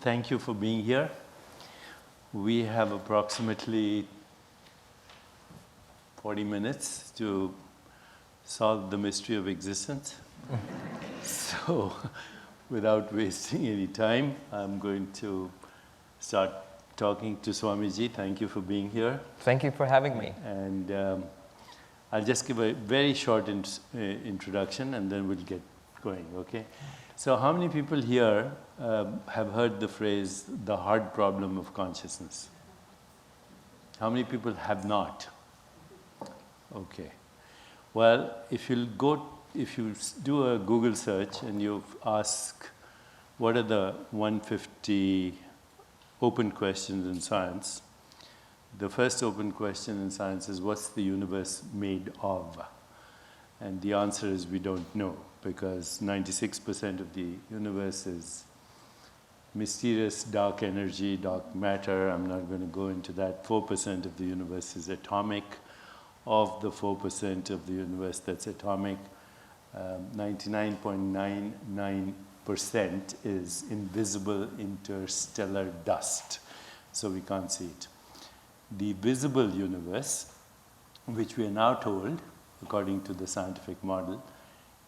thank you for being here. We have approximately 40 minutes to solve the mystery of existence. So, without wasting any time, I'm going to start talking to Swamiji. Thank you for being here. Thank you for having me. And I'll just give a very short introduction and then we'll get going, okay? So how many people here have heard the phrase, the hard problem of consciousness? How many people have not? Okay. Well, if you do a Google search and you ask what are the 150 open questions in science, the first open question in science is what's the universe made of? And the answer is we don't know, because 96% of the universe is mysterious dark energy, dark matter. I'm not going to go into that. 4% of the universe is atomic. Of the 4% of the universe that's atomic, 99.99% is invisible interstellar dust, so we can't see it. The visible universe, which we are now told, according to the scientific model,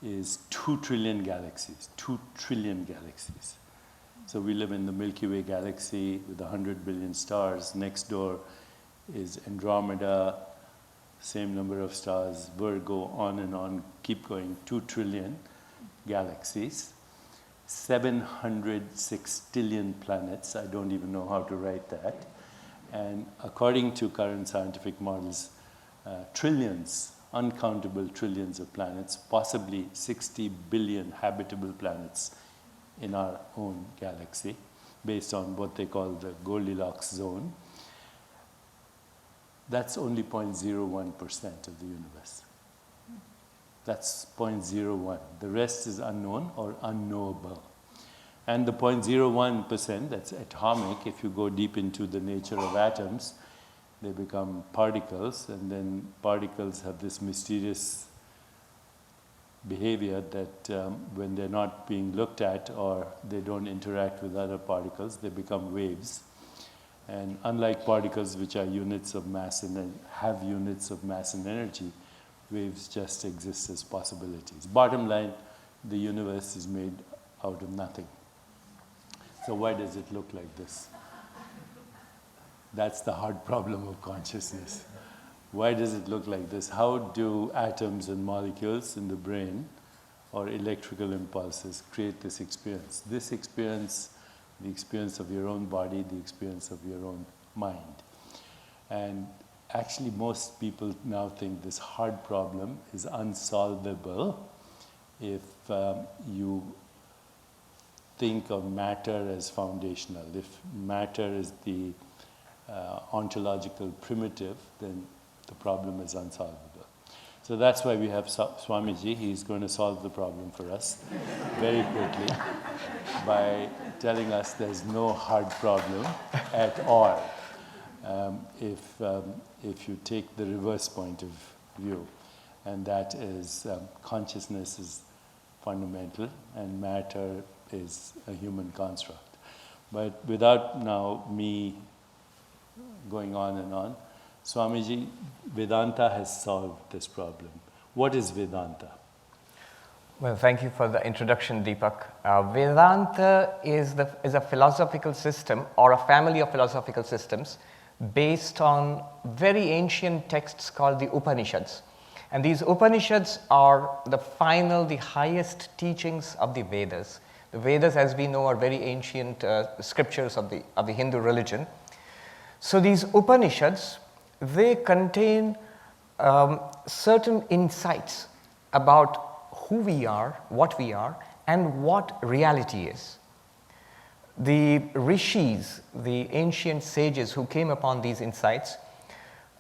is 2 trillion galaxies. 2 trillion galaxies. So we live in the Milky Way galaxy with 100 billion stars. Next door is Andromeda, same number of stars, Virgo, on and on, keep going, 2 trillion galaxies. 700 sextillion planets, I don't even know how to write that. And according to current scientific models, trillions, uncountable trillions of planets, possibly 60 billion habitable planets in our own galaxy, based on what they call the Goldilocks zone. That's only 0.01% of the universe. That's 0.01. The rest is unknown or unknowable. And the 0.01% that's atomic, if you go deep into the nature of atoms, they become particles, and then particles have this mysterious behavior that when they're not being looked at or they don't interact with other particles, they become waves. And unlike particles which are units of mass and have units of mass and energy, waves just exist as possibilities. Bottom line, the universe is made out of nothing. So why does it look like this? That's the hard problem of consciousness. Why does it look like this? How do atoms and molecules in the brain or electrical impulses create this experience? This experience, the experience of your own body, the experience of your own mind. And actually most people now think this hard problem is unsolvable if you think of matter as foundational. If matter is the ontological primitive, then the problem is unsolvable. So that's why we have Swamiji. He's going to solve the problem for us very quickly by telling us there's no hard problem at all. If you take the reverse point of view, and that is consciousness is fundamental and matter is a human construct. But without now me going on and on, Swamiji, Vedanta has solved this problem. What is Vedanta? Well, thank you for the introduction, Deepak. Vedanta is a philosophical system or a family of philosophical systems based on very ancient texts called the Upanishads. And these Upanishads are the highest teachings of the Vedas. The Vedas, as we know, are very ancient scriptures of the Hindu religion. So these Upanishads, they contain certain insights about who we are, what we are, and what reality is. The rishis, the ancient sages who came upon these insights,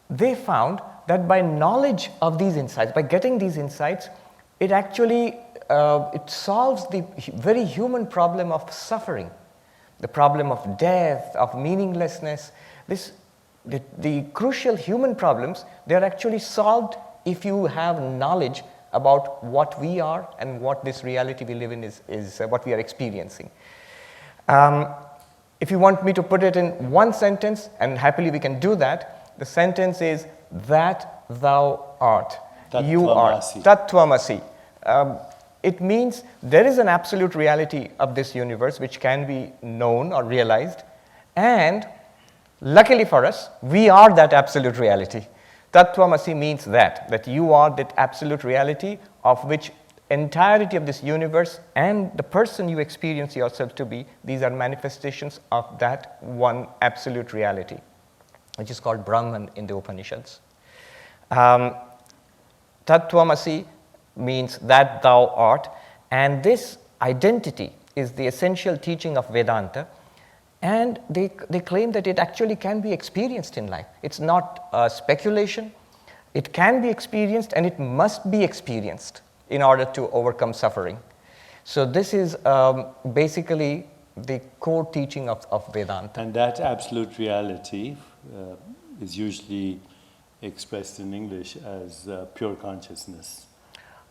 they found that by knowledge of these insights, by getting these insights, it actually it solves the very human problem of suffering, the problem of death, of meaninglessness. The crucial human problems, they are actually solved if you have knowledge about what we are and what this reality we live in is what we are experiencing. If you want me to put it in one sentence, and happily we can do that, the sentence is that thou art. You are. Tattvamasi. It means there is an absolute reality of this universe which can be known or realized, and luckily for us, we are that absolute reality. Tattvamasi means that you are that absolute reality of which entirety of this universe and the person you experience yourself to be, these are manifestations of that one absolute reality, which is called Brahman in the Upanishads. Tattvamasi means that thou art, and this identity is the essential teaching of Vedanta, and they claim that it actually can be experienced in life. It's not speculation. It can be experienced, and it must be experienced in order to overcome suffering. So this is basically the core teaching of Vedanta. And that absolute reality is usually expressed in English as pure consciousness.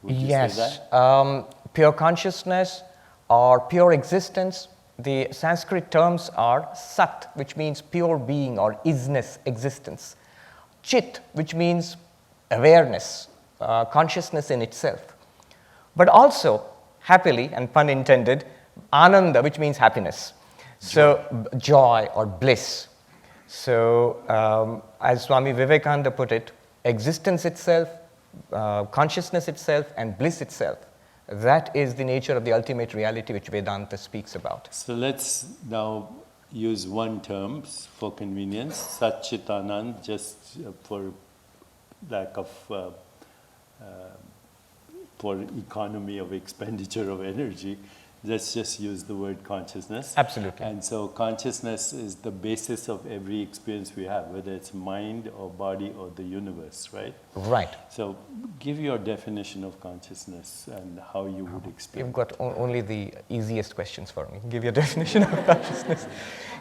Would you say that? Pure consciousness or pure existence. The Sanskrit terms are Sat, which means pure being or isness, existence. Chit, which means awareness, consciousness in itself. But also, happily, and pun intended, Ananda, which means happiness. So, joy or bliss. So, as Swami Vivekananda put it, existence itself, consciousness itself, and bliss itself. That is the nature of the ultimate reality which Vedanta speaks about. So let's now use one term for convenience, Satchitanand, just for lack of, for economy of expenditure of energy. Let's just use the word consciousness. Absolutely. And so consciousness is the basis of every experience we have, whether it's mind or body or the universe, right? Right. So give your definition of consciousness and how you would explain. You've got only the easiest questions for me. Give your definition of consciousness.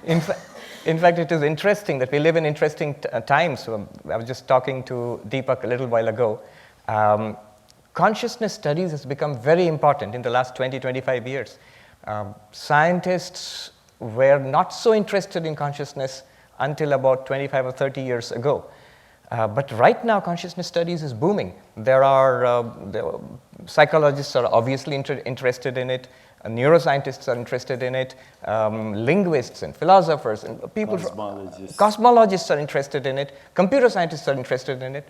In fact, it is interesting that we live in interesting times. I was just talking to Deepak a little while ago. Consciousness studies has become very important in the last 20, 25 years. Scientists were not so interested in consciousness until about 25 or 30 years ago. But right now, consciousness studies is booming. There are psychologists are obviously interested in it. Neuroscientists are interested in it. Linguists and philosophers and people. Cosmologists are interested in it. Computer scientists are interested in it.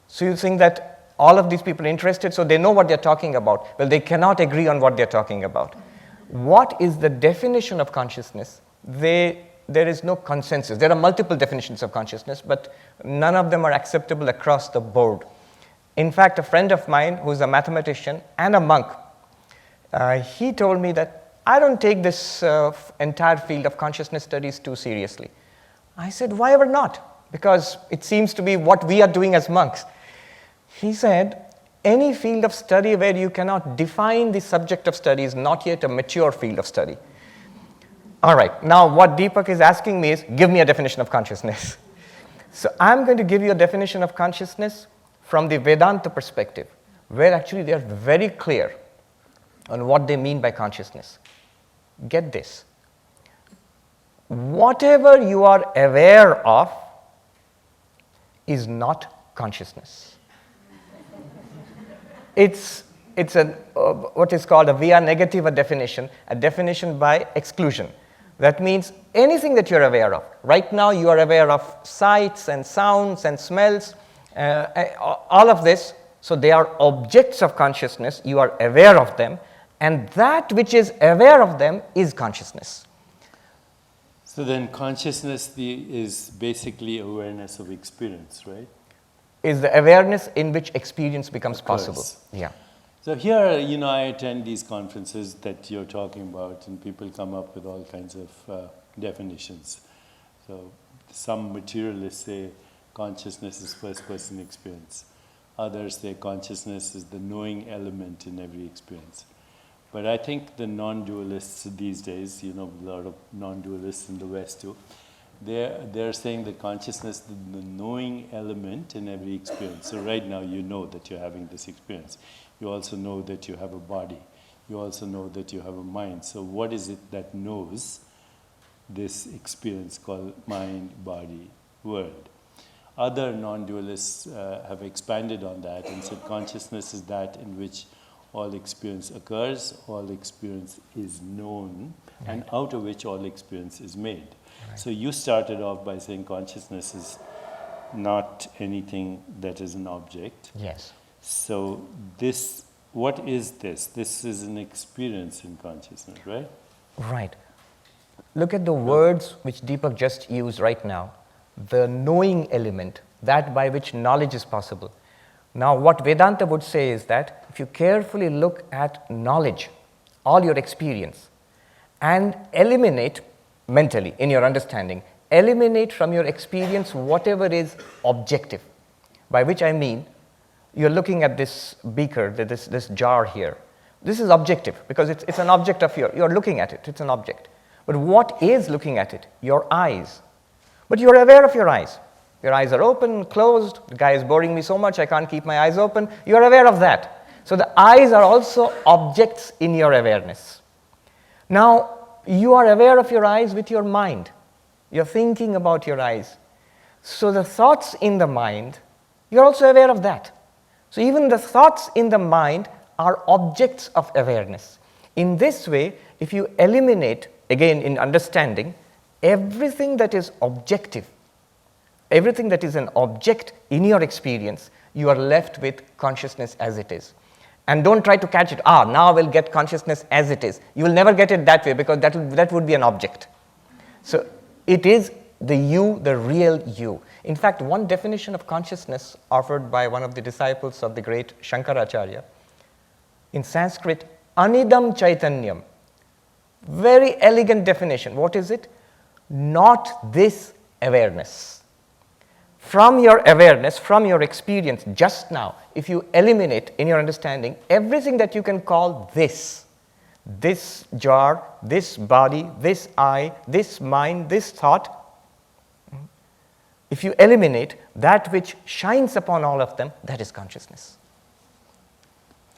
So you think that all of these people are interested, so they know what they're talking about. Well, they cannot agree on what they're talking about. What is the definition of consciousness? There is no consensus. There are multiple definitions of consciousness, but none of them are acceptable across the board. In fact, a friend of mine who's a mathematician and a monk, he told me that I don't take this entire field of consciousness studies too seriously. I said, why ever not? Because it seems to be what we are doing as monks. He said, any field of study where you cannot define the subject of study is not yet a mature field of study. All right, now what Deepak is asking me is, give me a definition of consciousness. So I'm going to give you a definition of consciousness from the Vedanta perspective, where actually they are very clear on what they mean by consciousness. Get this. Whatever you are aware of is not consciousness. It's what is called a via negativa definition, a definition by exclusion. That means anything that you're aware of. Right now you are aware of sights and sounds and smells, all of this. So they are objects of consciousness, you are aware of them, and that which is aware of them is consciousness. So then consciousness is basically awareness of experience, right? Is the awareness in which experience becomes possible. Yeah. So here, I attend these conferences that you're talking about, and people come up with all kinds of definitions. So some materialists say consciousness is first-person experience. Others say consciousness is the knowing element in every experience. But I think the non-dualists these days, a lot of non-dualists in the West too, they're saying that consciousness is the knowing element in every experience. So right now you know that you're having this experience. You also know that you have a body. You also know that you have a mind. So what is it that knows this experience called mind, body, world. Other non-dualists have expanded on that and said consciousness is that in which all experience occurs, all experience is known, and out of which all experience is made. Right. So you started off by saying consciousness is not anything that is an object. Yes. So this, what is this? This is an experience in consciousness, right? Right. Look at the words which Deepak just used right now. The knowing element, that by which knowledge is possible. Now, what Vedanta would say is that if you carefully look at knowledge, all your experience, and eliminate mentally, in your understanding, eliminate from your experience whatever is objective, by which I mean, you're looking at this beaker, this jar here. This is objective, because it's an object of you're looking at it, it's an object. But what is looking at it? Your eyes. But you're aware of your eyes. Your eyes are open, closed, the guy is boring me so much, I can't keep my eyes open. You're aware of that. So the eyes are also objects in your awareness. Now, you are aware of your eyes with your mind. You're thinking about your eyes. So the thoughts in the mind, you're also aware of that. So even the thoughts in the mind are objects of awareness. In this way, if you eliminate, again in understanding, everything that is objective, everything that is an object in your experience, you are left with consciousness as it is. And don't try to catch it. Now I will get consciousness as it is. You will never get it that way because that would be an object. So it is the you, the real you. In fact, one definition of consciousness offered by one of the disciples of the great Shankaracharya, in Sanskrit, Anidam Chaitanyam. Very elegant definition. What is it? Not this awareness. From your awareness, from your experience just now, if you eliminate in your understanding everything that you can call this jar, this body, this eye, this mind, this thought, if you eliminate that which shines upon all of them, that is consciousness.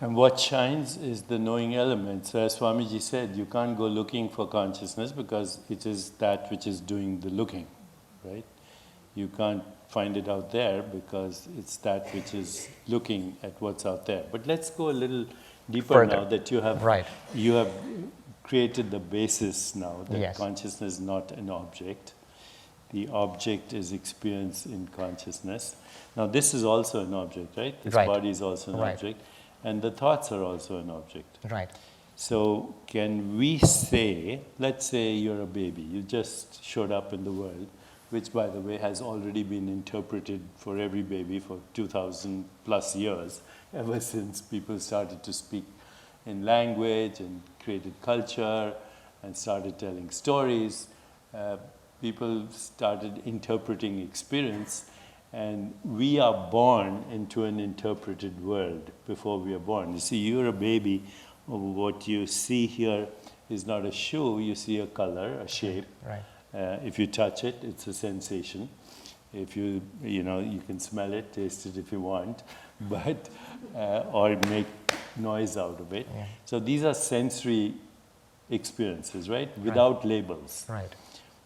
And what shines is the knowing element. So as Swamiji said, you can't go looking for consciousness because it is that which is doing the looking, right? You can't find it out there because it's that which is looking at what's out there. But let's go a little deeper further. Now that you have created the basis now that consciousness is not an object. The object is experience in consciousness. Now this is also an object, right? This body is also an object. And the thoughts are also an object. Right. So can we say, let's say you're a baby, you just showed up in the world, which by the way has already been interpreted for every baby for 2,000 plus years, ever since people started to speak in language and created culture and started telling stories. People started interpreting experience. And we are born into an interpreted world before we are born. You see, you're a baby. What you see here is not a shoe. You see a color, a shape. Right. If you touch it, it's a sensation. If you can smell it, taste it if you want, but or make noise out of it. Yeah. So these are sensory experiences, right? Without labels. Right.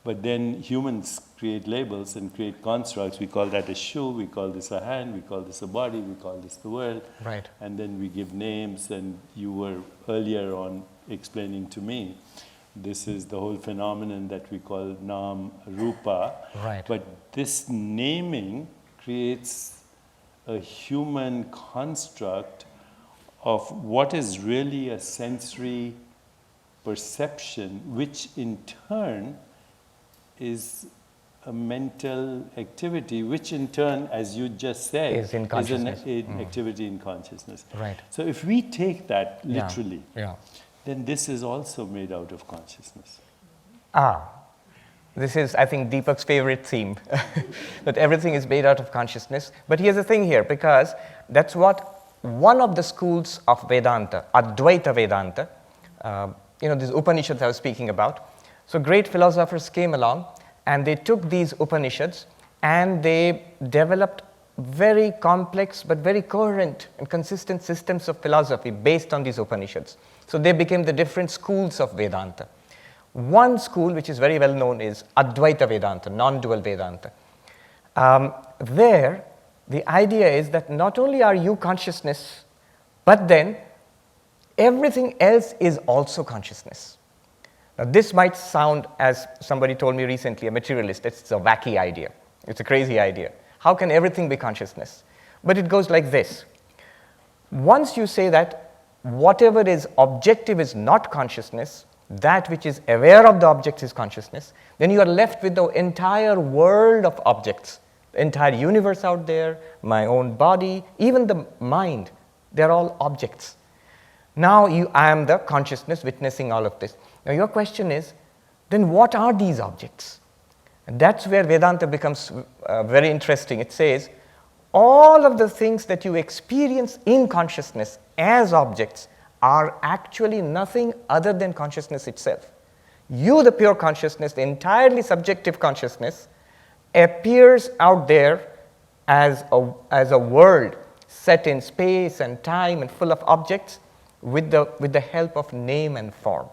But then humans create labels and create constructs. We call that a shoe, we call this a hand, we call this a body, we call this the world. Right. And then we give names, and you were earlier on explaining to me, this is the whole phenomenon that we call Nam Rupa. Right. But this naming creates a human construct of what is really a sensory perception, which in turn is a mental activity, which in turn, as you just said, is an activity in consciousness. Right. So if we take that literally, yeah. then this is also made out of consciousness. This is, I think, Deepak's favorite theme, that everything is made out of consciousness. But here's the thing here, because that's what one of the schools of Vedanta, Advaita Vedanta, these Upanishads I was speaking about. So great philosophers came along and they took these Upanishads and they developed very complex but very coherent and consistent systems of philosophy based on these Upanishads. So they became the different schools of Vedanta. One school, which is very well known, is Advaita Vedanta, non-dual Vedanta. There, the idea is that not only are you consciousness, but then everything else is also consciousness. Now, this might sound, as somebody told me recently, a materialist. It's a wacky idea. It's a crazy idea. How can everything be consciousness? But it goes like this. Once you say that whatever is objective is not consciousness, that which is aware of the objects is consciousness, then you are left with the entire world of objects, the entire universe out there, my own body, even the mind. They're all objects. Now I am the consciousness witnessing all of this. Now your question is, then what are these objects? And that's where Vedanta becomes very interesting. It says, all of the things that you experience in consciousness as objects are actually nothing other than consciousness itself. You, the pure consciousness, the entirely subjective consciousness, appears out there as a world set in space and time and full of objects with the help of name and form.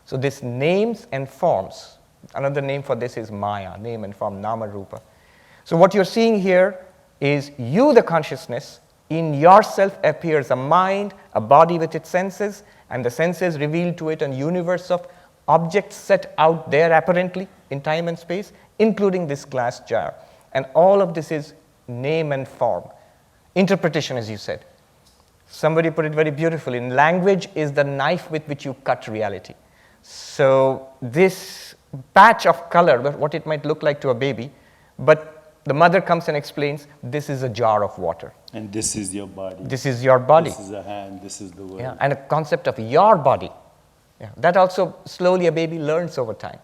So this names and forms, another name for this is Maya, name and form, Nama Rupa. So what you're seeing here is you, the consciousness, in yourself appears a mind, a body with its senses, and the senses reveal to it a universe of objects set out there apparently in time and space, including this glass jar. And all of this is name and form. Interpretation, as you said. Somebody put it very beautifully. Language is the knife with which you cut reality. So this patch of color, what it might look like to a baby, but the mother comes and explains, this is a jar of water. And this is your body. This is your body. This is a hand, this is the world. Yeah, and a concept of your body. Yeah, that also slowly a baby learns over time.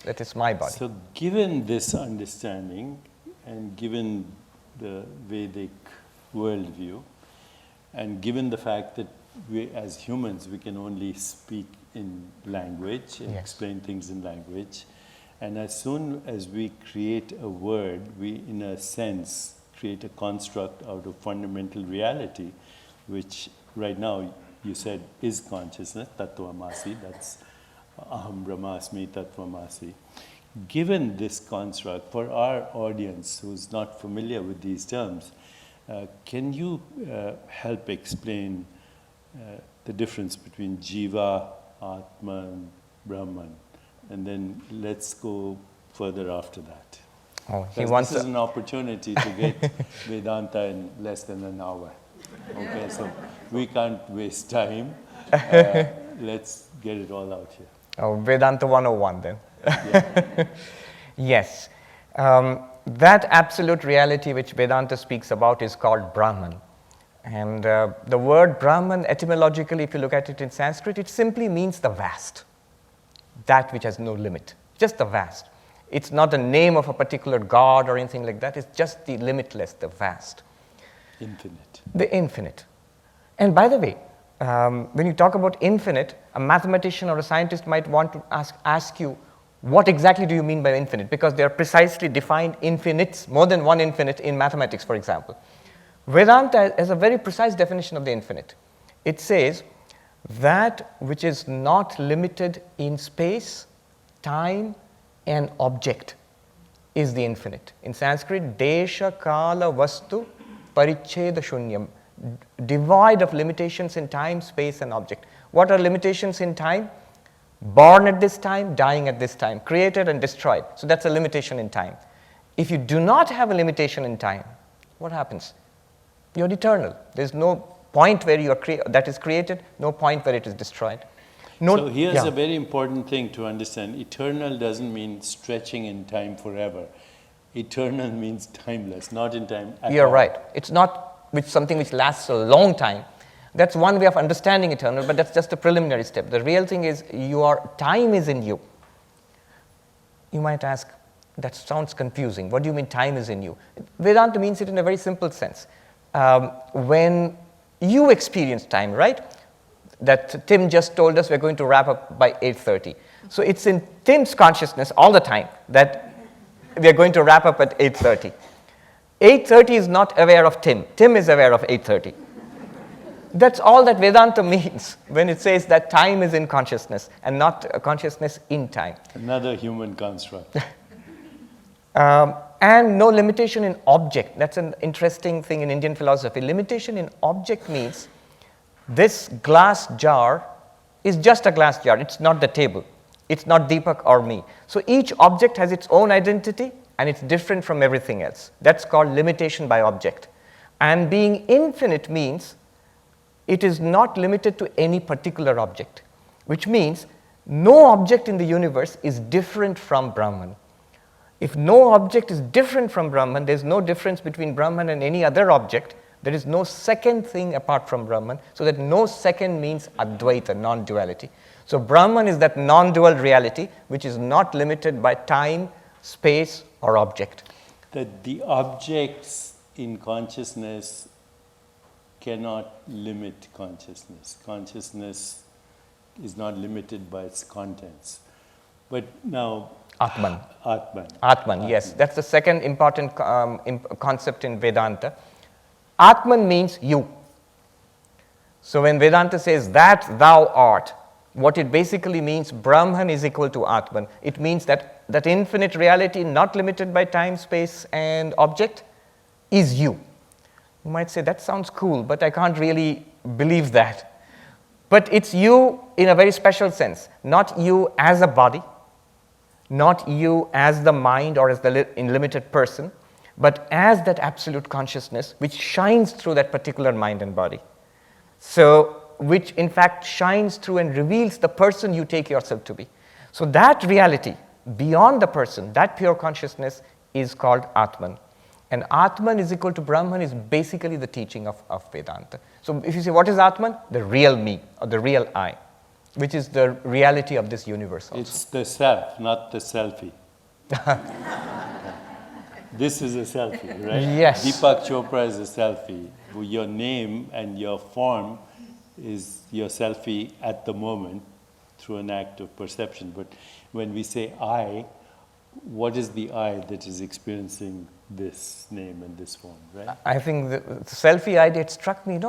That is my body. So given this understanding and given the Vedic worldview and given the fact that we as humans we can only speak in language and explain things in language, and as soon as we create a word, we in a sense create a construct out of fundamental reality, which right now you said is consciousness, tattvamasi, that's aham brahmasmi tattvamasi. Given this construct, for our audience who's not familiar with these terms, can you help explain the difference between Jiva, Atman, Brahman? And then let's go further after that. Oh, this is an opportunity to get Vedanta in less than an hour. Okay, so we can't waste time. Let's get it all out here. Oh, Vedanta 101 then. Yeah. Yes. That absolute reality which Vedanta speaks about is called Brahman. And the word Brahman, etymologically, if you look at it in Sanskrit, it simply means the vast. That which has no limit, just the vast. It's not a name of a particular god or anything like that. It's just the limitless, the vast. Infinite. The infinite. And by the way, when you talk about infinite, a mathematician or a scientist might want to ask you, what exactly do you mean by infinite? Because there are precisely defined infinites, more than one infinite in mathematics, for example. Vedanta has a very precise definition of the infinite. It says, that which is not limited in space, time, and object is the infinite. In Sanskrit, desha, kala, vastu, paricheda shunyam, devoid of limitations in time, space, and object. What are limitations in time? Born at this time, dying at this time, created and destroyed. So that's a limitation in time. If you do not have a limitation in time, what happens? You're eternal. There's no point where you are that is created, no point where it is destroyed. So here's a very important thing to understand. Eternal doesn't mean stretching in time forever. Eternal means timeless, not in time at all. You're right. It's not something which lasts a long time. That's one way of understanding eternal, but that's just a preliminary step. The real thing is time is in you. You might ask, that sounds confusing. What do you mean time is in you? Vedanta means it in a very simple sense. When you experience time, right? That Tim just told us we're going to wrap up by 8:30. So it's in Tim's consciousness all the time that we are going to wrap up at 8:30. 8:30 is not aware of Tim. Tim is aware of 8:30. That's all that Vedanta means when it says that time is in consciousness and not consciousness in time. Another human construct. And no limitation in object. That's an interesting thing in Indian philosophy. Limitation in object means this glass jar is just a glass jar. It's not the table. It's not Deepak or me. So each object has its own identity and it's different from everything else. That's called limitation by object. And being infinite means it is not limited to any particular object, which means no object in the universe is different from Brahman. If no object is different from Brahman, there's no difference between Brahman and any other object. There is no second thing apart from Brahman, so that no second means Advaita, non-duality. So Brahman is that non-dual reality which is not limited by time, space, or object. That the objects in consciousness cannot limit consciousness. Consciousness is not limited by its contents. But now, Atman. Atman. Yes. That's the second important concept in Vedanta. Atman means you. So when Vedanta says that thou art, what it basically means, Brahman is equal to Atman. It means that that infinite reality, not limited by time, space, and object, is you. You might say, that sounds cool, but I can't really believe that. But it's you in a very special sense. Not you as a body, not you as the mind or as the limited person, but as that absolute consciousness which shines through that particular mind and body. So, which in fact shines through and reveals the person you take yourself to be. So that reality, beyond the person, that pure consciousness is called Atman. And Atman is equal to Brahman is basically the teaching of Vedanta. So if you say, what is Atman? The real me, or the real I, which is the reality of this universe also. It's the self, not the selfie. This is a selfie, right? Yes. Deepak Chopra is a selfie. Your name and your form is your selfie at the moment through an act of perception. But when we say I, what is the I that is experiencing this name and this form, right? I think the selfie idea, it struck me,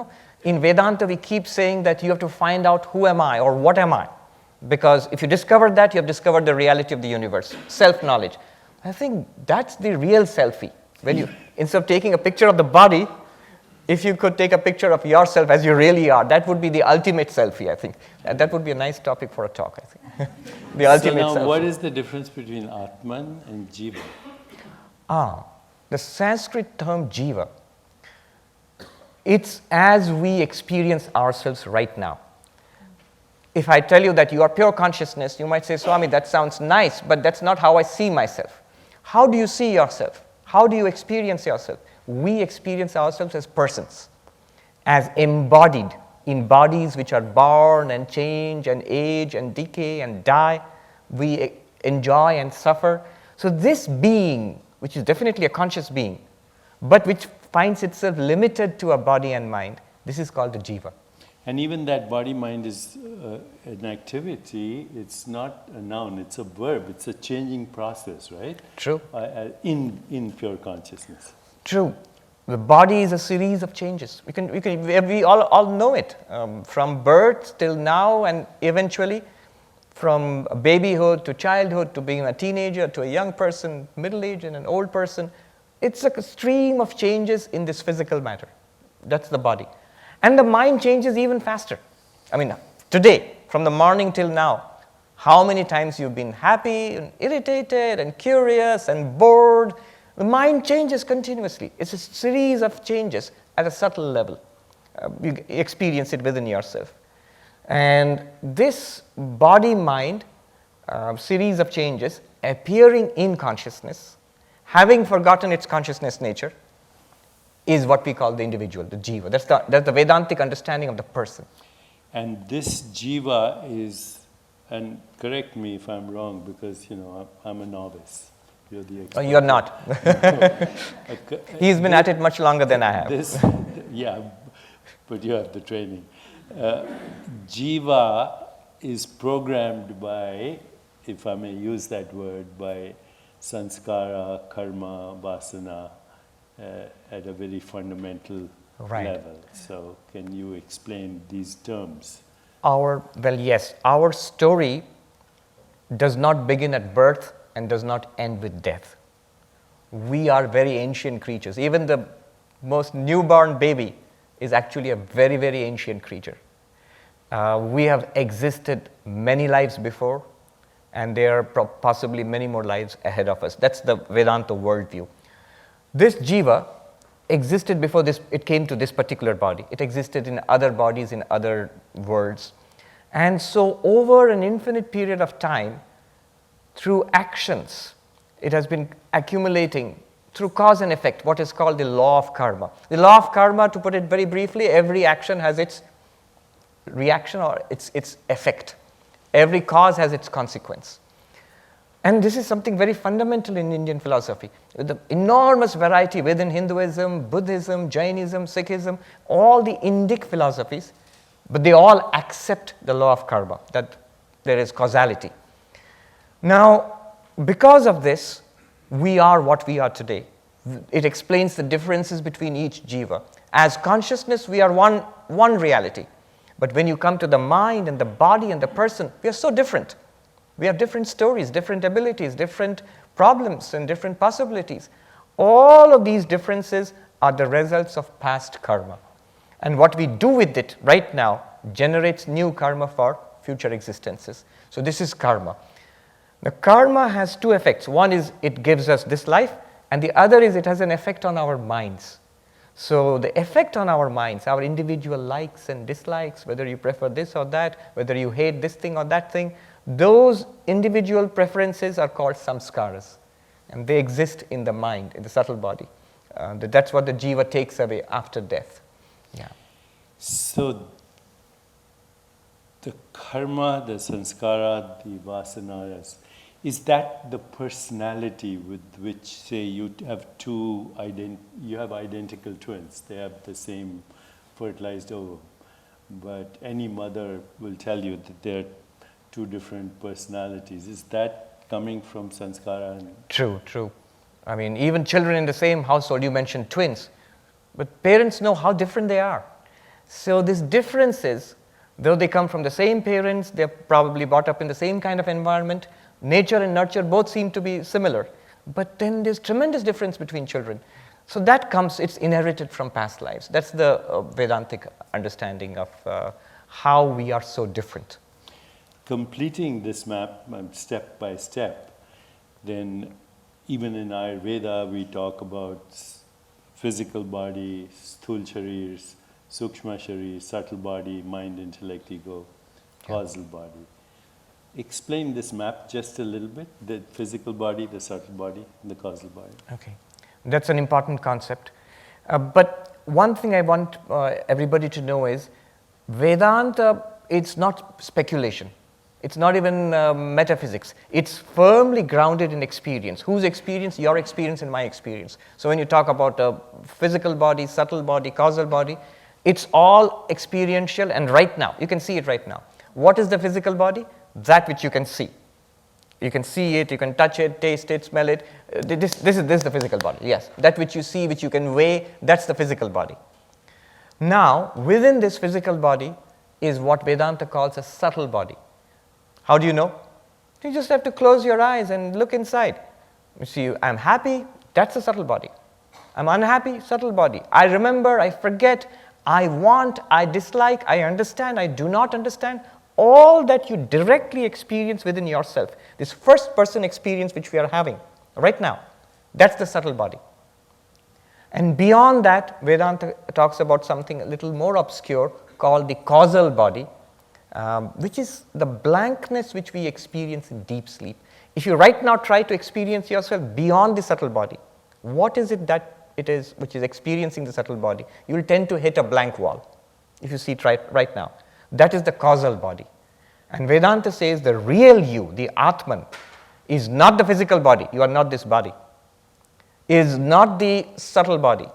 in Vedanta we keep saying that you have to find out who am I or what am I. Because if you discover that, you have discovered the reality of the universe, self-knowledge. I think that's the real selfie. When you, instead of taking a picture of the body, if you could take a picture of yourself as you really are, that would be the ultimate selfie, I think. That would be a nice topic for a talk, I think. The ultimate selfie. So now, selfie. what is the difference between Atman and Jiva? The Sanskrit term Jiva, it's as we experience ourselves right now. If I tell you that you are pure consciousness, you might say, Swami, that sounds nice, but that's not how I see myself. How do you see yourself? How do you experience yourself? We experience ourselves as persons, as embodied in bodies which are born and change and age and decay and die. We enjoy and suffer. So this being, which is definitely a conscious being, but which finds itself limited to a body and mind, this is called the jiva. And even that body-mind is an activity, it's not a noun, it's a verb, it's a changing process, right? True. In pure consciousness. True. The body is a series of changes. We all know it, from birth till now and eventually from babyhood to childhood to being a teenager to a young person, middle age and an old person. It's like a stream of changes in this physical matter. That's the body. And the mind changes even faster. I mean, today, from the morning till now, how many times you've been happy and irritated and curious and bored. The mind changes continuously. It's a series of changes at a subtle level. You experience it within yourself. And this body-mind series of changes appearing in consciousness, having forgotten its consciousness nature, is what we call the individual, the jiva. That's the Vedantic understanding of the person. And this jiva is, and correct me if I'm wrong, because I'm a novice. You're the expert. Oh, you're not. He's been at it much longer than I have. Yeah, but you have the training. Jiva is programmed by, if I may use that word, by sanskara, karma, vasana, at a very fundamental Right. level. So can you explain these terms? Yes, our story does not begin at birth and does not end with death. We are very ancient creatures. Even the most newborn baby is actually a very, very ancient creature. We have existed many lives before, and there are possibly many more lives ahead of us. That's the Vedanta worldview. This jiva existed before it came to this particular body. It existed in other bodies, in other worlds. And so over an infinite period of time, through actions, it has been accumulating through cause and effect, what is called the law of karma. The law of karma, to put it very briefly, every action has its reaction or its effect. Every cause has its consequence. And this is something very fundamental in Indian philosophy. With the enormous variety within Hinduism, Buddhism, Jainism, Sikhism, all the Indic philosophies, but they all accept the law of karma, that there is causality. Now, because of this, we are what we are today. It explains the differences between each jiva. As consciousness, we are one reality. But when you come to the mind and the body and the person, we are so different. We have different stories, different abilities, different problems, and different possibilities. All of these differences are the results of past karma. And what we do with it right now generates new karma for future existences. So this is karma. The karma has two effects. One is it gives us this life, and the other is it has an effect on our minds. So the effect on our minds, our individual likes and dislikes, whether you prefer this or that, whether you hate this thing or that thing, those individual preferences are called samskaras, and they exist in the mind, in the subtle body. That's what the jiva takes away after death. Yeah. So the karma, the sanskara, the vasanas, is that the personality with which, say, you have you have identical twins, they have the same fertilized ovum, but any mother will tell you that they're two different personalities. Is that coming from sanskara? True. I mean, even children in the same household, you mentioned twins, but parents know how different they are. So these differences, though they come from the same parents, they're probably brought up in the same kind of environment, nature and nurture both seem to be similar, but then there's tremendous difference between children. So that comes, it's inherited from past lives. That's the Vedantic understanding of how we are so different. Completing this map step by step, then even in Ayurveda we talk about physical body, sthul sharir, sukshma sharir, subtle body, mind, intellect, ego, causal body. Explain this map just a little bit, the physical body, the subtle body, and the causal body. Okay, that's an important concept. But one thing I want everybody to know is Vedanta, it's not speculation. It's not even metaphysics. It's firmly grounded in experience. Whose experience? Your experience and my experience. So when you talk about a physical body, subtle body, causal body, it's all experiential and right now. You can see it right now. What is the physical body? That which you can see. You can see it, you can touch it, taste it, smell it. This is the physical body, yes. That which you see, which you can weigh, that's the physical body. Now, within this physical body is what Vedanta calls a subtle body. How do you know? You just have to close your eyes and look inside. You see, I'm happy, that's a subtle body. I'm unhappy, subtle body. I remember, I forget, I want, I dislike, I understand, I do not understand. All that you directly experience within yourself, this first person experience which we are having right now, that's the subtle body. And beyond that, Vedanta talks about something a little more obscure called the causal body, which is the blankness which we experience in deep sleep. If you right now try to experience yourself beyond the subtle body, what is it that it is which is experiencing the subtle body? You will tend to hit a blank wall if you see it right now. That is the causal body. And Vedanta says the real you, the Atman, is not the physical body. You are not this body. Is not the subtle body,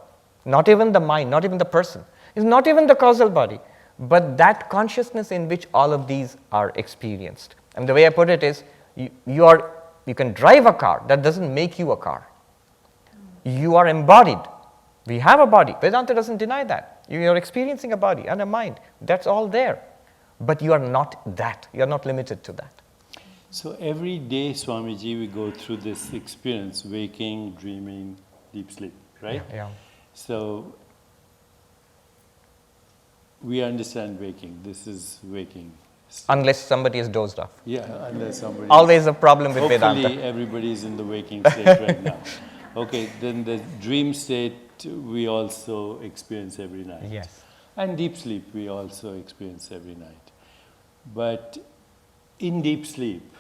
not even the mind, not even the person, is not even the causal body, but that consciousness in which all of these are experienced. And the way I put it is, you can drive a car, that doesn't make you a car. You are embodied, We have a body. Vedanta doesn't deny that. You are experiencing a body and a mind. That's all there. But you are not that. You are not limited to that. So every day, Swamiji, we go through this experience, waking, dreaming, deep sleep, right? Yeah. So we understand waking. This is waking. Unless somebody is dozed off. Yeah, unless somebody. Always a problem with Hopefully Vedanta. everybody's in the waking state right now. Okay, then the dream state we also experience every night. Yes. And deep sleep we also experience every night. But in deep sleep,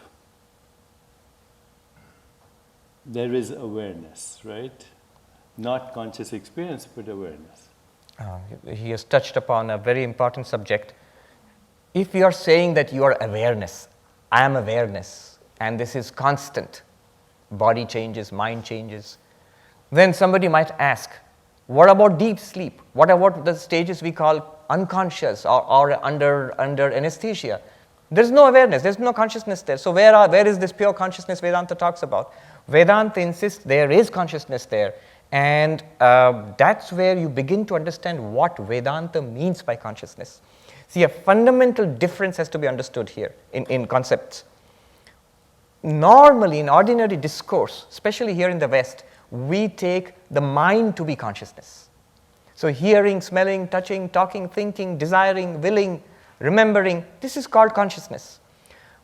there is awareness, right? Not conscious experience, but awareness. He has touched upon a very important subject. If you are saying that you are awareness, I am awareness, and this is constant, body changes, mind changes, then somebody might ask, what about deep sleep? What about the stages we call unconscious or under anesthesia? There's no awareness, there's no consciousness there. So where is this pure consciousness Vedanta talks about? Vedanta insists there is consciousness there. And that's where you begin to understand what Vedanta means by consciousness. See, a fundamental difference has to be understood here in concepts. Normally, in ordinary discourse, especially here in the West, we take the mind to be consciousness. So hearing, smelling, touching, talking, thinking, desiring, willing, remembering, this is called consciousness.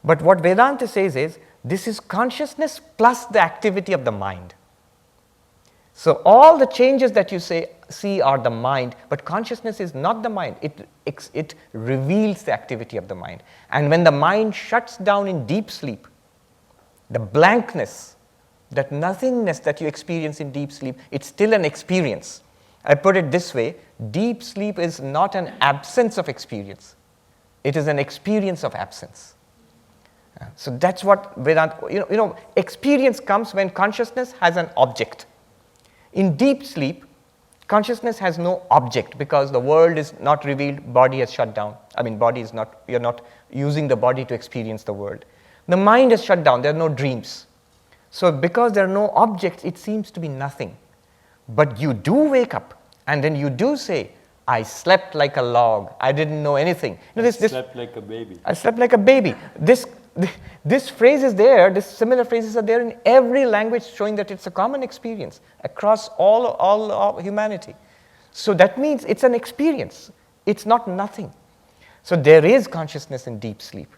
But what Vedanta says is, this is consciousness plus the activity of the mind. So all the changes that you see are the mind, but consciousness is not the mind. It reveals the activity of the mind. And when the mind shuts down in deep sleep, the blankness, that nothingness that you experience in deep sleep, it's still an experience. I put it this way, deep sleep is not an absence of experience. It is an experience of absence. So that's what Vedanta, experience comes when consciousness has an object. In deep sleep, consciousness has no object because the world is not revealed, body has shut down. You're not using the body to experience the world. The mind is shut down, there are no dreams. So because there are no objects, it seems to be nothing. But you do wake up and then you do say, I slept like a log, I didn't know anything. I slept like a baby. I slept like a baby. This phrase is there, this similar phrases are there in every language, showing that it's a common experience across all of humanity. So that means it's an experience. It's not nothing. So there is consciousness in deep sleep.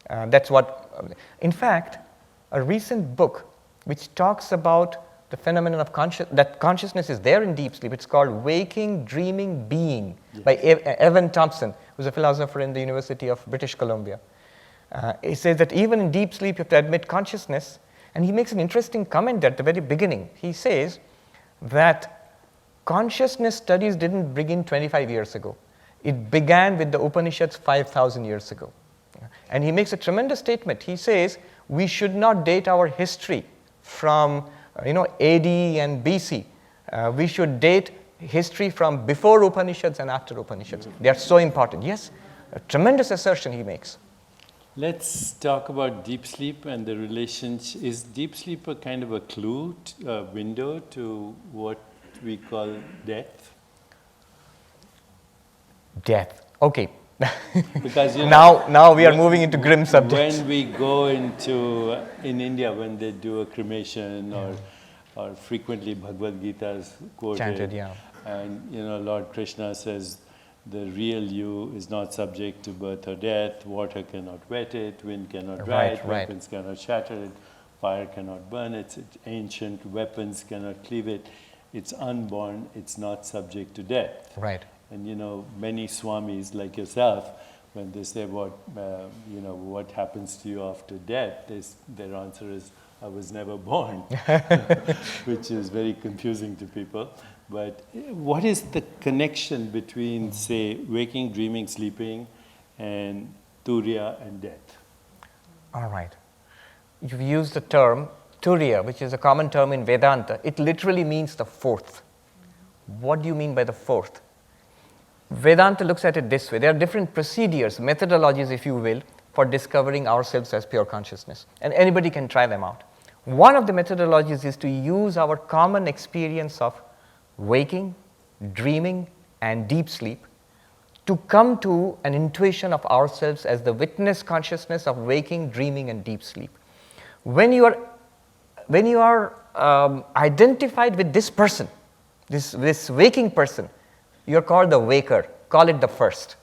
That's what, in fact, a recent book which talks about the phenomenon of that consciousness is there in deep sleep. It's called Waking, Dreaming, Being by Evan Thompson, who's a philosopher in the University of British Columbia. He says that even in deep sleep you have to admit consciousness, and he makes an interesting comment at the very beginning. He says that consciousness studies didn't begin 25 years ago. It began with the Upanishads 5,000 years ago. And he makes a tremendous statement. He says we should not date our history from AD and BC. We should date history from before Upanishads and after Upanishads. They are so important. Yes, a tremendous assertion he makes. Let's talk about deep sleep and the relationship. Is deep sleep a kind of a clue, a window to what we call death? Death. Okay. Because now we are moving into grim subjects. When we go into in India, when they do a cremation or frequently Bhagavad Gita is quoted, chanted, yeah. And Lord Krishna says the real you is not subject to birth or death. Water cannot wet it, wind cannot dry it, weapons cannot shatter it, fire cannot burn it, it's ancient, weapons cannot cleave it. It's unborn, it's not subject to death. Right. And many swamis like yourself, when they say what happens to you after death, their answer is, I was never born, which is very confusing to people. But what is the connection between, say, waking, dreaming, sleeping, and turiya and death? All right. You've used the term turiya, which is a common term in Vedanta. It literally means the fourth. What do you mean by the fourth? Vedanta looks at it this way. There are different procedures, methodologies, if you will, for discovering ourselves as pure consciousness. And anybody can try them out. One of the methodologies is to use our common experience of waking, dreaming, and deep sleep, to come to an intuition of ourselves as the witness consciousness of waking, dreaming, and deep sleep. When you are identified with this person, this waking person, you are called the waker. Call it the first.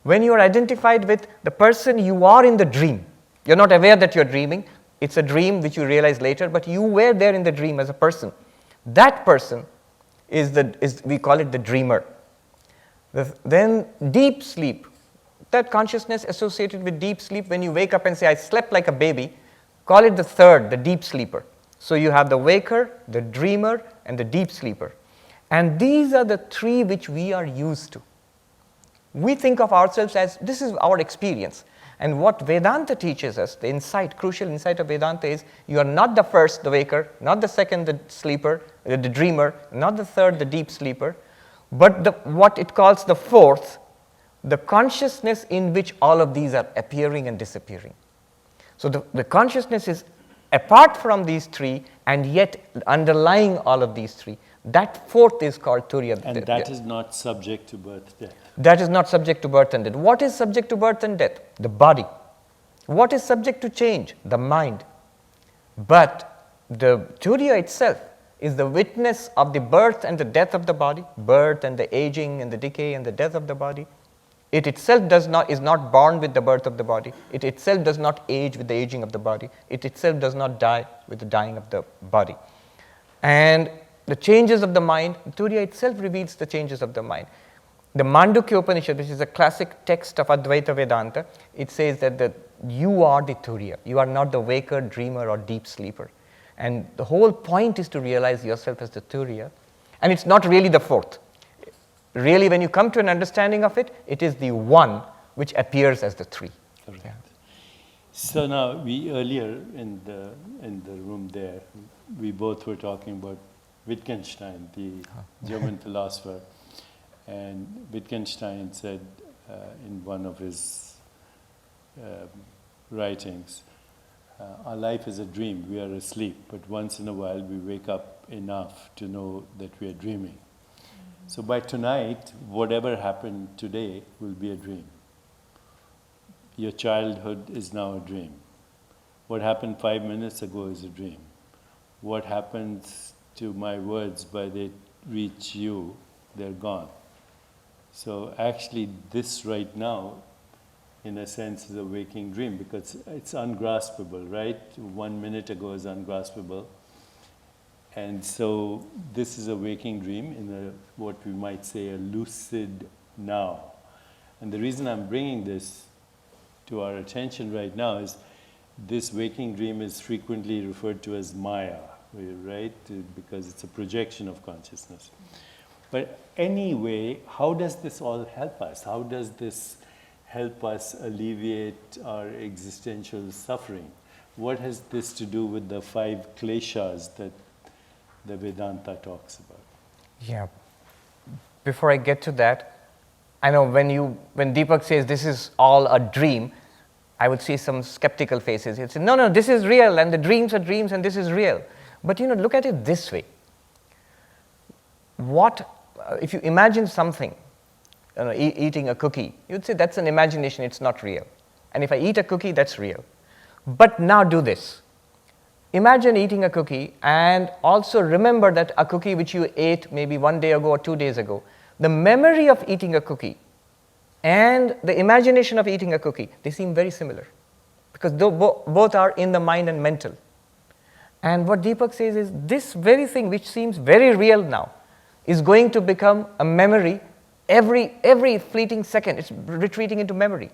When you are identified with the person you are in the dream, you're not aware that you're dreaming. It's a dream which you realize later, but you were there in the dream as a person. That person is we call it the dreamer. Then deep sleep, that consciousness associated with deep sleep, when you wake up and say, I slept like a baby, call it the third, the deep sleeper. So you have the waker, the dreamer, and the deep sleeper. And these are the three which we are used to. We think of ourselves as, this is our experience. And what Vedanta teaches us, the insight, crucial insight of Vedanta is, you are not the first, the waker, not the second, the sleeper, the dreamer, not the third, the deep sleeper, but what it calls the fourth, the consciousness in which all of these are appearing and disappearing. So the consciousness is apart from these three and yet underlying all of these three. That fourth is called Turiya. And that is not subject to birth, death. That is not subject to birth and death. What is subject to birth and death? The body. What is subject to change? The mind. But the Turiya itself is the witness of the birth and the death of the body, birth and the aging and the decay and the death of the body. It itself is not born with the birth of the body. It itself does not age with the aging of the body. It itself does not die with the dying of the body. And the changes of the mind, Turiya itself reveals the changes of the mind. The Mandukya Upanishad, which is a classic text of Advaita Vedanta, it says that you are the Turiya. You are not the waker, dreamer, or deep sleeper. And the whole point is to realize yourself as the Turiya. And it's not really the fourth. Really, when you come to an understanding of it, it is the one which appears as the three. Correct. Yeah. So now, we earlier in the room there, we both were talking about Wittgenstein, the German philosopher. And Wittgenstein said in one of his writings, our life is a dream, we are asleep, but once in a while we wake up enough to know that we are dreaming. So by tonight, whatever happened today will be a dream. Your childhood is now a dream. What happened 5 minutes ago is a dream. What happens to my words by they reach you, they're gone. So actually this right now, in a sense, is a waking dream because it's ungraspable, right? 1 minute ago is ungraspable. And so this is a waking dream in what we might say a lucid now. And the reason I'm bringing this to our attention right now is this waking dream is frequently referred to as Maya, right? Because it's a projection of consciousness. But anyway, how does this all help us? How does this help us alleviate our existential suffering? What has this to do with the 5 kleshas that the Vedanta talks about? Yeah. Before I get to that, I know when Deepak says this is all a dream, I would see some skeptical faces. He'd say, no, this is real, and the dreams are dreams, and this is real. But look at it this way. If you imagine something, eating a cookie, you'd say that's an imagination, it's not real. And if I eat a cookie, that's real. But now do this. Imagine eating a cookie and also remember that a cookie which you ate maybe 1 day ago or 2 days ago, the memory of eating a cookie and the imagination of eating a cookie, they seem very similar because both are in the mind and mental. And what Deepak says is this very thing which seems very real now is going to become a memory every fleeting second. It's retreating into memory.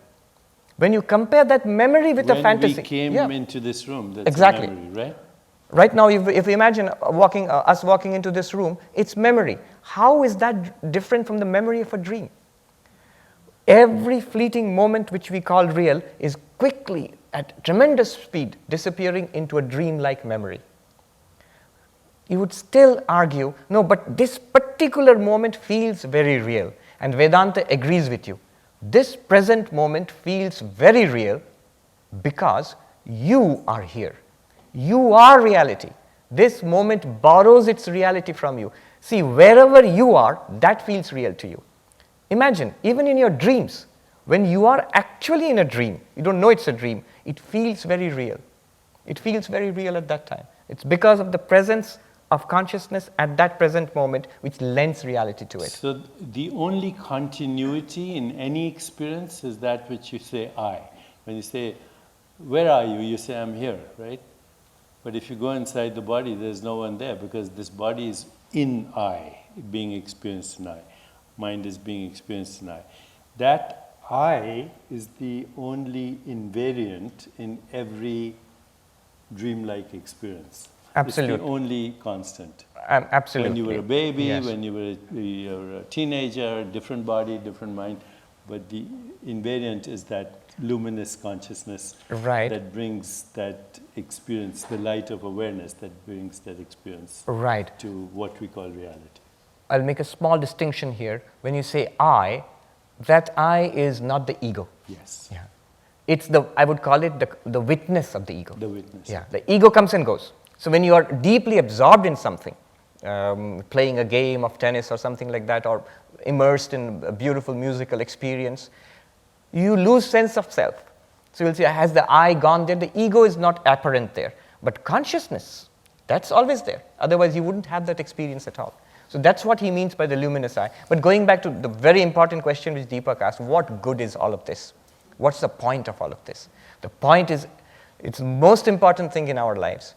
When you compare that memory with a fantasy. When we came into this room, that's exactly. a memory, right? Right now, if you imagine us walking into this room, it's memory. How is that different from the memory of a dream? Every fleeting moment which we call real is quickly, at tremendous speed, disappearing into a dream-like memory. You would still argue, no, but this particular moment feels very real. And Vedanta agrees with you. This present moment feels very real because you are here. You are reality. This moment borrows its reality from you. See, wherever you are, that feels real to you. Imagine, even in your dreams, when you are actually in a dream, you don't know it's a dream, it feels very real. It feels very real at that time. It's because of the presence of consciousness at that present moment which lends reality to it. So the only continuity in any experience is that which you say I. When you say, where are you? You say, I'm here, right? But if you go inside the body, there's no one there because this body is in I, being experienced in I. Mind is being experienced in I. That I is the only invariant in every dreamlike experience. Absolutely. It's the only constant. Absolutely. When you were a baby, Yes. when you were a teenager, different body, different mind. But the invariant is that luminous consciousness Right. that brings that experience, the light of awareness that brings that experience Right. to what we call reality. I'll make a small distinction here. When you say I, that I is not the ego. Yes. Yeah. It's the, I would call it the witness of the ego. The witness. Yeah, the ego comes and goes. So when you are deeply absorbed in something, playing a game of tennis or something like that, or immersed in a beautiful musical experience, you lose sense of self. So you'll see, has the I gone there? The ego is not apparent there. But consciousness, that's always there. Otherwise, you wouldn't have that experience at all. So that's what he means by the luminous I. But going back to the very important question which Deepak asked, what good is all of this? What's the point of all of this? The point is, it's the most important thing in our lives.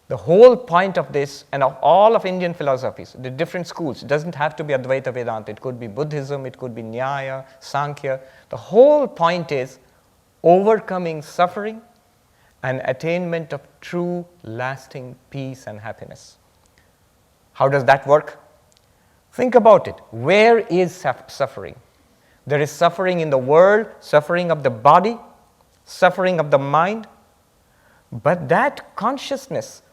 The whole point of this, and of all of Indian philosophies, the different schools, it doesn't have to be Advaita Vedanta, it could be Buddhism, it could be Nyaya, Sankhya. The whole point is overcoming suffering and attainment of true, lasting peace and happiness. How does that work? Think about it. Where is suffering? There is suffering in the world, suffering of the body, suffering of the mind. But that consciousness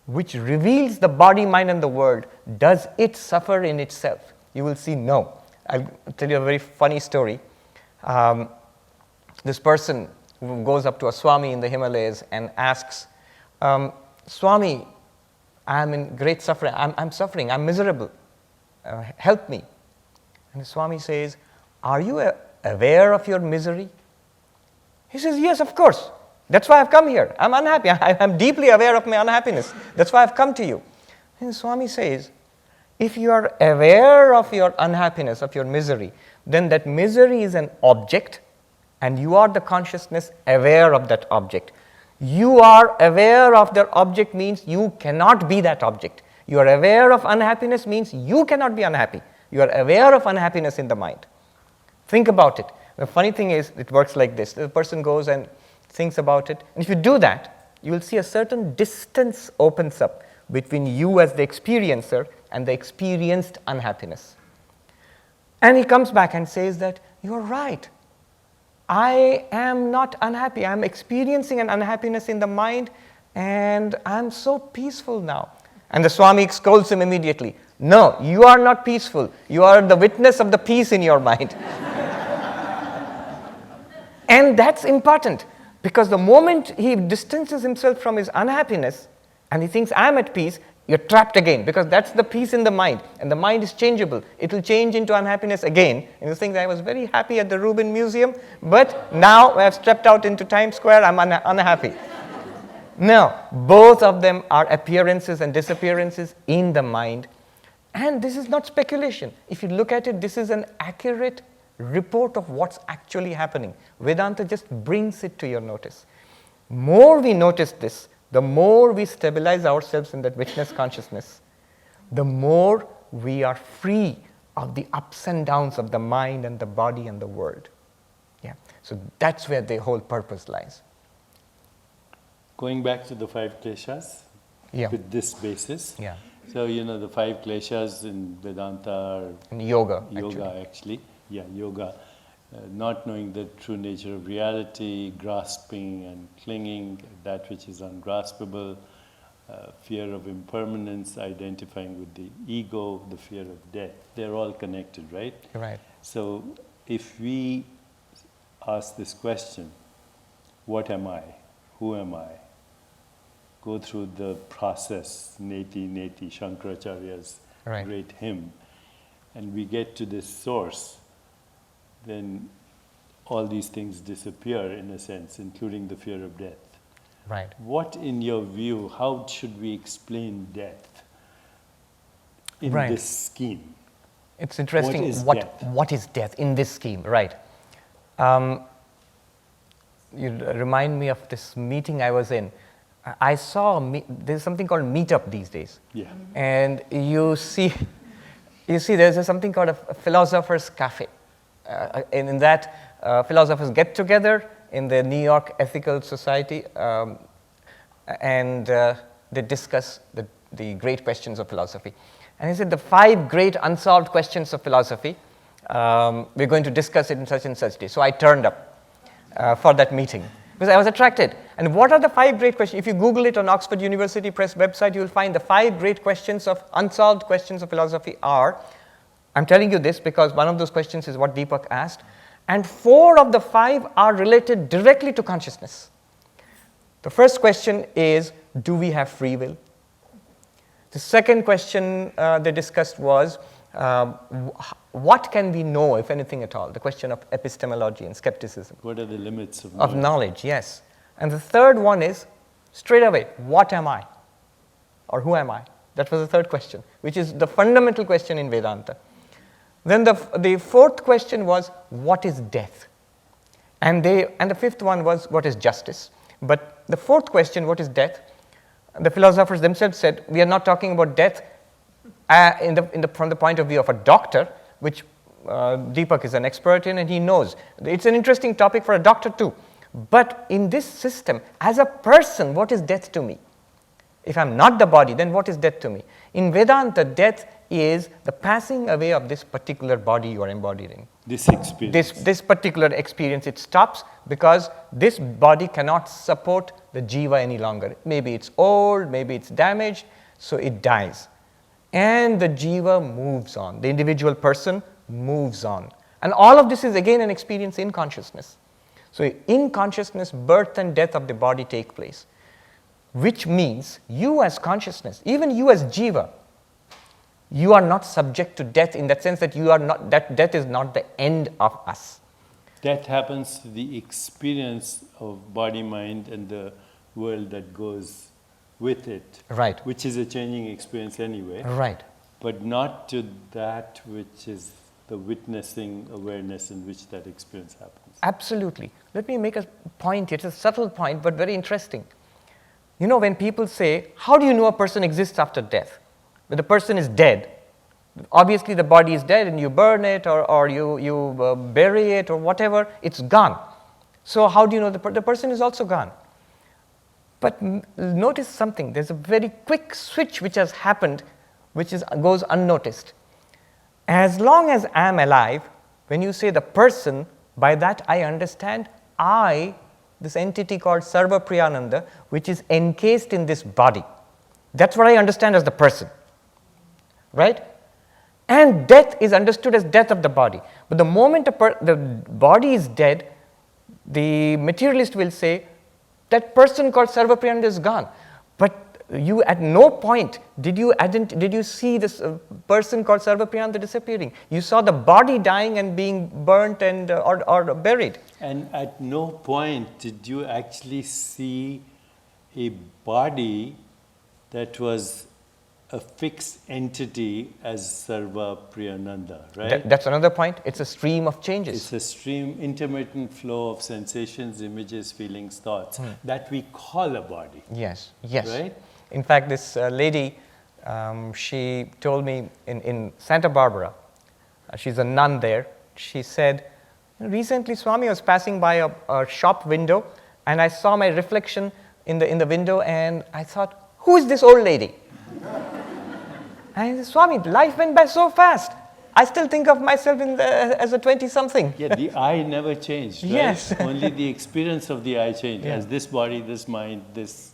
which reveals the body, mind, and the world, does it suffer in itself? You will see no. I'll tell you a very funny story. This person who goes up to a Swami in the Himalayas and asks, Swami, I'm in great suffering. I'm suffering. I'm miserable. Help me. And the Swami says, are you aware of your misery? He says, yes, of course. That's why I've come here. I'm unhappy. I'm deeply aware of my unhappiness. That's why I've come to you. And the Swami says, if you are aware of your unhappiness, of your misery, then that misery is an object, and you are the consciousness aware of that object. You are aware of that object means you cannot be that object. You are aware of unhappiness means you cannot be unhappy. You are aware of unhappiness in the mind. Think about it. The funny thing is, it works like this. The person goes and thinks about it. And if you do that, you will see a certain distance opens up between you as the experiencer and the experienced unhappiness. And he comes back and says that, you're right. I am not unhappy. I'm experiencing an unhappiness in the mind, and I'm so peaceful now. And the Swami scolds him immediately. No, you are not peaceful. You are the witness of the peace in your mind. And that's important, because the moment he distances himself from his unhappiness and he thinks, I'm at peace, you're trapped again, because that's the peace in the mind. And the mind is changeable. It will change into unhappiness again. And you think, I was very happy at the Rubin Museum, but now I've stepped out into Times Square, I'm unhappy. No, both of them are appearances and disappearances in the mind. And this is not speculation. If you look at it, this is an accurate report of what's actually happening. Vedanta just brings it to your notice. More we notice this, the more we stabilize ourselves in that witness consciousness, the more we are free of the ups and downs of the mind and the body and the world. Yeah. So that's where the whole purpose lies. Going back to the 5 kleshas, Yeah. with this basis. Yeah. So, the 5 kleshas in Vedanta are In yoga, actually. Yeah, yoga. Not knowing the true nature of reality, grasping and clinging, that which is ungraspable, fear of impermanence, identifying with the ego, the fear of death. They're all connected, right? Right. So, if we ask this question, what am I? Who am I? go through the process, Neti Neti, Shankaracharya's Right. great hymn, and we get to this source, then all these things disappear in a sense, including the fear of death. Right. What, in your view, how should we explain death in Right. this scheme? It's interesting. What is death? What is death in this scheme? Right. You remind me of this meeting I was in. I saw there's something called Meetup these days. Yeah. And you see there's something called a philosopher's cafe. And in that, philosophers get together in the New York Ethical Society, and they discuss the great questions of philosophy. And he said the 5 great unsolved questions of philosophy, we're going to discuss it in such and such day. So I turned up for that meeting because I was attracted. And what are the 5 great questions? If you Google it on Oxford University Press website, you'll find the 5 great questions of unsolved questions of philosophy are, I'm telling you this because one of those questions is what Deepak asked, and 4 of the 5 are related directly to consciousness. The first question is, do we have free will? The second question they discussed was, what can we know, if anything at all? The question of epistemology and skepticism. What are the limits of Of knowledge, yes. And the third one is, straight away, what am I? Or who am I? That was the third question, which is the fundamental question in Vedanta. Then the fourth question was, what is death? And the fifth one was, what is justice? But the fourth question, what is death? The philosophers themselves said, we are not talking about death from the point of view of a doctor, which Deepak is an expert in and he knows. It's an interesting topic for a doctor too. But in this system, as a person, what is death to me? If I'm not the body, then what is death to me? In Vedanta, death is the passing away of this particular body you are embodied in. This experience. This particular experience, it stops because this body cannot support the jiva any longer. Maybe it's old, maybe it's damaged, so it dies. And the jiva moves on. The individual person moves on. And all of this is again an experience in consciousness. So in consciousness, birth and death of the body take place. Which means you as consciousness, even you as jiva, you are not subject to death in that sense that that death is not the end of us. That happens to the experience of body, mind, and the world that goes with it. Right. Which is a changing experience anyway. Right. But not to that which is the witnessing awareness in which that experience happens. Absolutely. Let me make a point. It's a subtle point, but very interesting. You know, when people say, how do you know a person exists after death? When the person is dead, obviously the body is dead and you burn it or you bury it or whatever, it's gone. So how do you know the person is also gone? But notice something, there's a very quick switch which has happened, which goes unnoticed. As long as I am alive, when you say the person, by that I understand this entity called Sarvapriyananda, which is encased in this body. That's what I understand as the person. Right? And death is understood as death of the body. But the moment the body is dead, the materialist will say, that person called Sarvapriyananda is gone. But you at no point did you see this person called Sarvapriyananda disappearing. You saw the body dying and being burnt and or buried. And at no point did you actually see a body that was a fixed entity as Sarvapriyananda, right? That's another point. It's a stream of changes. It's a stream, intermittent flow of sensations, images, feelings, thoughts that we call a body. Yes. Right? In fact, this lady, she told me in Santa Barbara, she's a nun there, she said, recently Swami was passing by a shop window and I saw my reflection in the window and I thought, who is this old lady? And I said, Swami, life went by so fast. I still think of myself as a 20-something. Yeah, the I never changed, right? Yes. Only the experience of the I changed. Yeah. As this body, this mind, this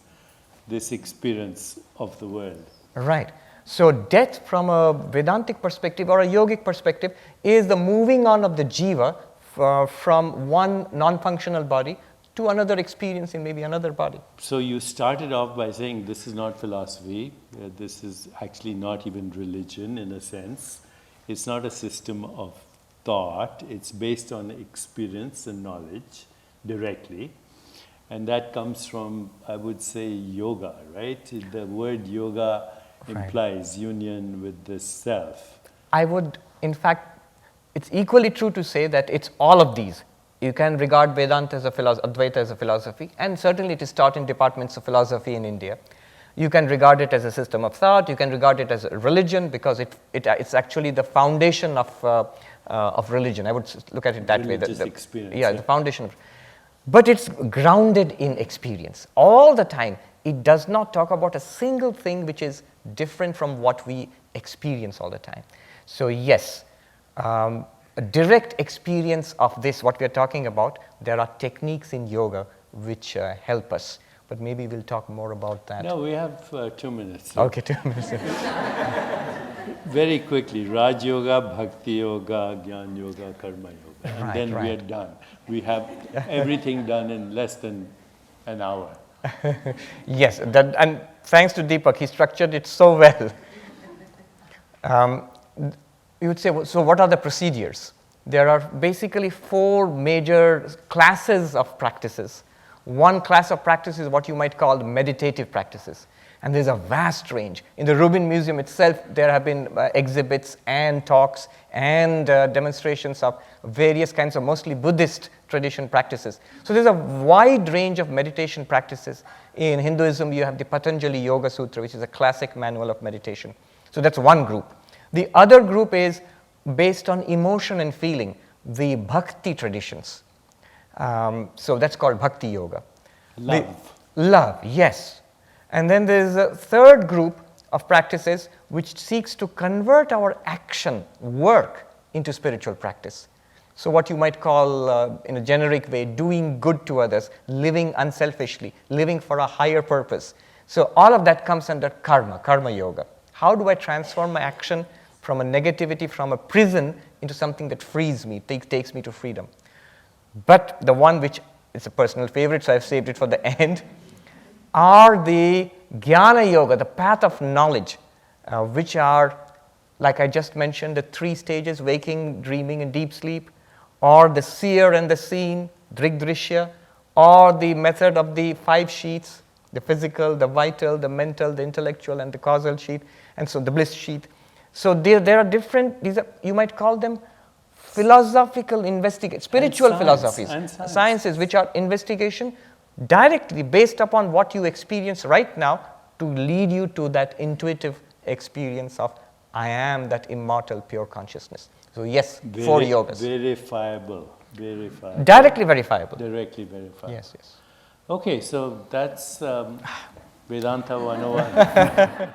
experience of the world. Right. So death from a Vedantic perspective or a yogic perspective is the moving on of the jiva from one non-functional body to another experience in maybe another body. So you started off by saying this is not philosophy, this is actually not even religion in a sense. It's not a system of thought, it's based on experience and knowledge directly. And that comes from, I would say, yoga, right? The word yoga implies union with the self. I would, in fact, it's equally true to say that it's all of these. You can regard Vedanta as a Advaita as a philosophy, and certainly it is taught in departments of philosophy in India. You can regard it as a system of thought, you can regard it as a religion, because it's actually the foundation of religion. I would look at it that way. Religious experience. Yeah, the foundation of. But it's grounded in experience. All the time, it does not talk about a single thing which is different from what we experience all the time. So yes, a direct experience of this, what we are talking about, there are techniques in yoga which help us. But maybe we'll talk more about that. No, we have 2 minutes. Okay, 2 minutes. Very quickly, Raj Yoga, Bhakti Yoga, Jnana Yoga, Karma Yoga. And then we are done. We have everything done in less than an hour. Yes, and thanks to Deepak, he structured it so well. You would say, so what are the procedures? There are basically 4 major classes of practices. One class of practice is what you might call the meditative practices. And there's a vast range. In the Rubin Museum itself, there have been exhibits and talks and demonstrations of various kinds of mostly Buddhist tradition practices. So there's a wide range of meditation practices. In Hinduism, you have the Patanjali Yoga Sutra, which is a classic manual of meditation. So that's one group. The other group is based on emotion and feeling, the Bhakti traditions. So that's called Bhakti Yoga. Love, yes. And then there's a third group of practices which seeks to convert our action, work, into spiritual practice. So what you might call, in a generic way, doing good to others, living unselfishly, living for a higher purpose. So all of that comes under karma yoga. How do I transform my action from a negativity, from a prison, into something that frees me, takes me to freedom? But the one which is a personal favorite, so I've saved it for the end, are the Jnana Yoga, the path of knowledge, which are, like I just mentioned, the 3 stages, waking, dreaming, and deep sleep, or the seer and the seen, Drigdrishya, or the method of the 5 sheaths, the physical, the vital, the mental, the intellectual, and the causal sheath, and so the bliss sheath. So there are different, these are, you might call them philosophical spiritual philosophies, sciences which are investigation directly based upon what you experience right now to lead you to that intuitive experience of I am that immortal pure consciousness. So yes, 4 yogas. Verifiable. Directly verifiable. Directly verifiable. Yes. Okay, so that's Vedanta 101.